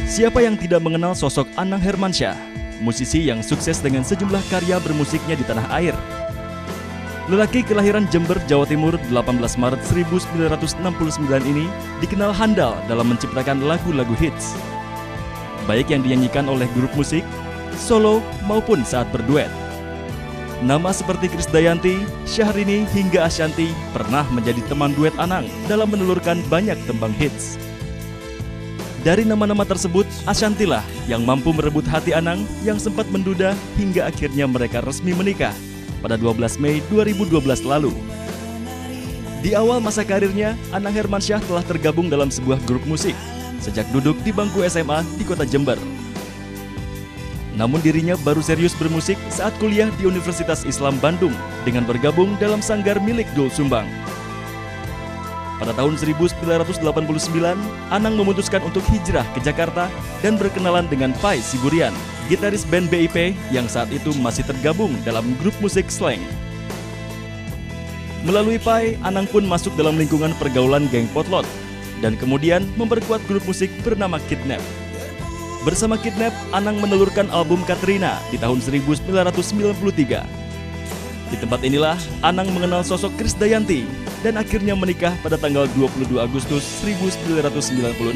Siapa yang tidak mengenal sosok Anang Hermansyah, musisi yang sukses dengan sejumlah karya bermusiknya di tanah air. Lelaki kelahiran Jember, Jawa Timur 18 Maret 1969 ini dikenal handal dalam menciptakan lagu-lagu hits, baik yang dinyanyikan oleh grup musik, solo maupun saat berduet. Nama seperti Krisdayanti, Syahrini hingga Ashanty pernah menjadi teman duet Anang dalam menelurkan banyak tembang hits. Dari nama-nama tersebut, Ashanty lah yang mampu merebut hati Anang yang sempat menduda hingga akhirnya mereka resmi menikah pada 12 Mei 2012 lalu. Di awal masa karirnya, Anang Hermansyah telah tergabung dalam sebuah grup musik sejak duduk di bangku SMA di kota Jember. Namun dirinya baru serius bermusik saat kuliah di Universitas Islam Bandung dengan bergabung dalam sanggar milik Doel Sumbang. Pada tahun 1989, Anang memutuskan untuk hijrah ke Jakarta dan berkenalan dengan Pai Siburian, gitaris band BIP yang saat itu masih tergabung dalam grup musik Slank. Melalui Pai, Anang pun masuk dalam lingkungan pergaulan geng Potlot dan kemudian memperkuat grup musik bernama Kidnap. Bersama Kidnap, Anang menelurkan album Katrina di tahun 1993. Di tempat inilah Anang mengenal sosok Krisdayanti dan akhirnya menikah pada tanggal 22 Agustus 1996.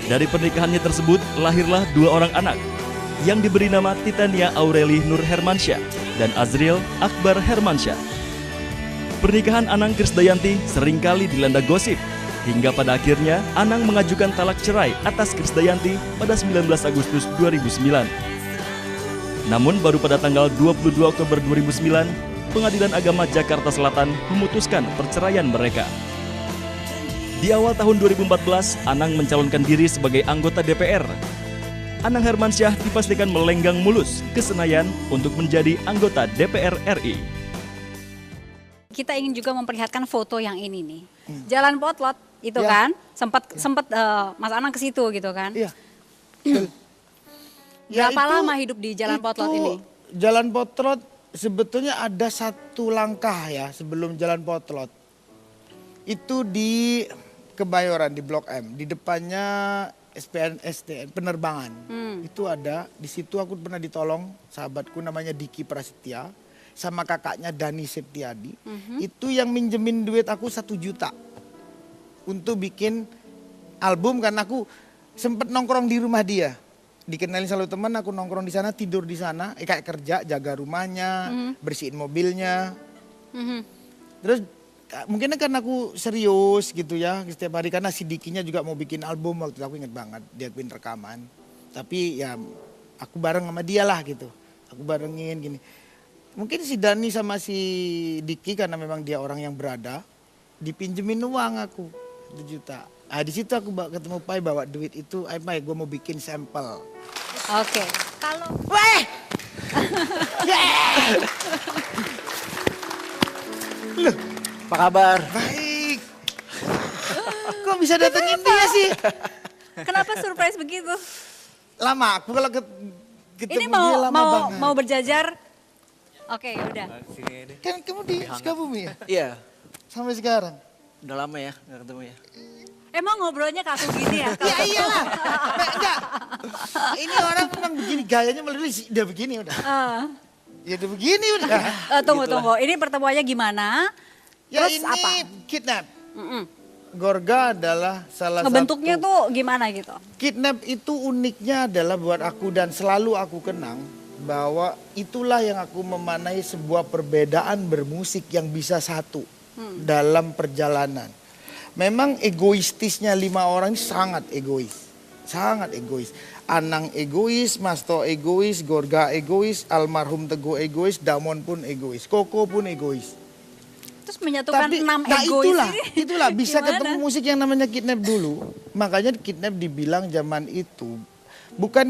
Dari pernikahannya tersebut lahirlah dua orang anak yang diberi nama Titania Aureli Nur Hermansyah dan Azriel Akbar Hermansyah. Pernikahan Anang Krisdayanti seringkali dilanda gosip hingga pada akhirnya Anang mengajukan talak cerai atas Krisdayanti pada 19 Agustus 2009. Namun baru pada tanggal 22 Oktober 2009, Pengadilan Agama Jakarta Selatan memutuskan perceraian mereka. Di awal tahun 2014, Anang mencalonkan diri sebagai anggota DPR. Anang Hermansyah dipastikan melenggang mulus ke Senayan untuk menjadi anggota DPR RI. Kita ingin juga memperlihatkan foto yang ini nih. Jalan Potlot itu kan, sempat Mas Anang ke situ gitu kan. Iya. Berapa lama hidup di Jalan Potlot ini? Jalan Potlot sebetulnya ada satu langkah ya sebelum Jalan Potlot. Itu di Kebayoran di Blok M, di depannya STN penerbangan. Itu ada, di situ aku pernah ditolong sahabatku namanya Diki Prasetya sama kakaknya Dani Septiadi. Itu yang minjemin duit aku 1 juta untuk bikin album karena aku sempet nongkrong di rumah dia. Dikenalin selalu teman, aku nongkrong di sana, tidur di sana, kayak kerja, jaga rumahnya, bersihin mobilnya. Terus mungkin karena aku serius gitu ya setiap hari, karena si Dikinya juga mau bikin album waktu itu, aku inget banget dia bikin rekaman. Tapi ya aku bareng sama dia lah gitu, aku barengin gini. Mungkin si Dani sama si Diki karena memang dia orang yang berada, dipinjemin uang aku 1 juta. Ah di situ aku ketemu Pai bawa duit itu, Pai gue mau bikin sampel. Oke. Kalau Weh! Loh, Apa kabar? baik. Kok bisa datengin dia sih? kenapa surprise begitu? Lama, aku kalau ketemu Ini dia lama banget. mau berjajar? Oke, udah. Sini deh. Kan kamu di Sukabumi ya? Iya, Sampai sekarang? udah lama ya nggak ketemu ya. Emang ngobrolnya kaku gini ya? Ya iyalah. Enggak. Ini orang memang begini, gayanya melalui udah begini udah. Ya udah begini udah. Tunggu. Ini pertemuannya gimana? Ya Terus ini apa? Kidnap. Gorga adalah salah Ngebentuknya satu. tuh gimana gitu? Kidnap itu uniknya adalah buat aku dan selalu aku kenang bahwa itulah yang aku memanai sebuah perbedaan bermusik yang bisa satu dalam perjalanan. Memang egoistisnya 5 orang ini sangat egois. Sangat egois. Anang egois, Masto egois, Gorga egois, almarhum Teguh egois, Damon pun egois, Koko pun egois. Terus menyatukan 6 egois itulah bisa gimana? ketemu musik yang namanya Kidnap dulu. Makanya Kidnap dibilang zaman itu, bukan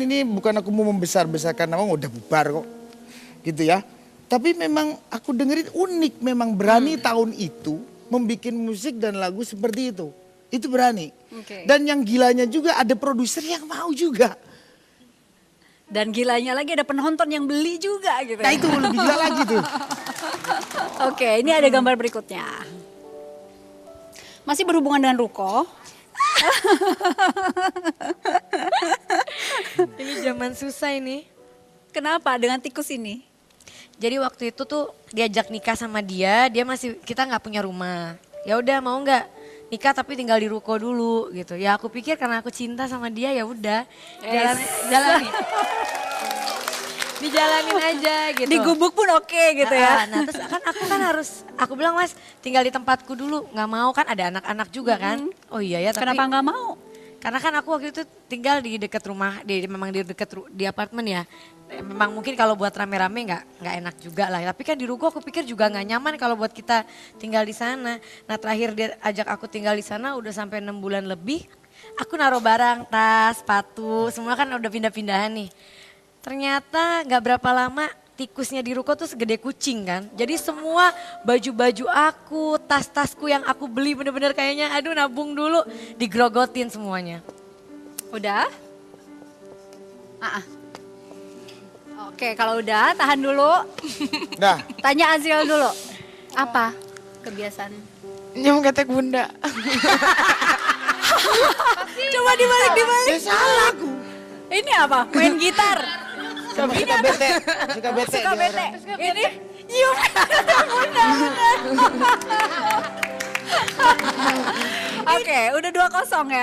aku mau membesar-besarkan nama, udah bubar kok. Gitu ya. Tapi memang aku dengerin unik, memang berani tahun itu membuat musik dan lagu seperti itu. Itu berani. Dan yang gilanya juga ada produser yang mau juga. Dan gilanya lagi ada penonton yang beli juga gitu. Nah itu lebih gila lagi tuh. Oke, ini ada gambar berikutnya. Masih berhubungan dengan Ruko. Ini zaman susah ini. Kenapa dengan tikus ini? Jadi waktu itu tuh diajak nikah sama dia kita nggak punya rumah. Ya udah mau nggak nikah tapi tinggal di ruko dulu gitu. Ya aku pikir karena aku cinta sama dia ya udah jalanin. Dijalanin aja gitu. Di gubuk pun oke gitu ya. Nah terus aku bilang Mas tinggal di tempatku dulu, nggak mau kan ada anak-anak juga kan. Oh iya ya tapi. Kenapa nggak mau? Karena kan aku waktu itu tinggal di dekat rumah, memang di dekat di apartemen ya. Memang mungkin kalau buat rame-rame nggak enak juga lah. Tapi kan di ruko aku pikir juga nggak nyaman kalau buat kita tinggal di sana. Nah terakhir dia ajak aku tinggal di sana udah sampai 6 bulan lebih. Aku naruh barang, tas, sepatu, semua kan udah pindah-pindahan nih. Ternyata nggak berapa lama tikusnya di ruko tuh segede kucing kan. Jadi semua baju-baju aku, tas-tasku yang aku beli bener-bener kayaknya aduh nabung dulu. Digrogotin semuanya. Udah? Oke, kalau udah tahan dulu. Dah. Tanya Azriel dulu. Apa kebiasaan? Nyum ketek bunda. Coba dibalik. Ya salah aku. Ini apa? Main gitar. Suka bete. Suka bete. Suka dia bete. orang. Ini nyium bunda. Oke, udah 2-0 ya.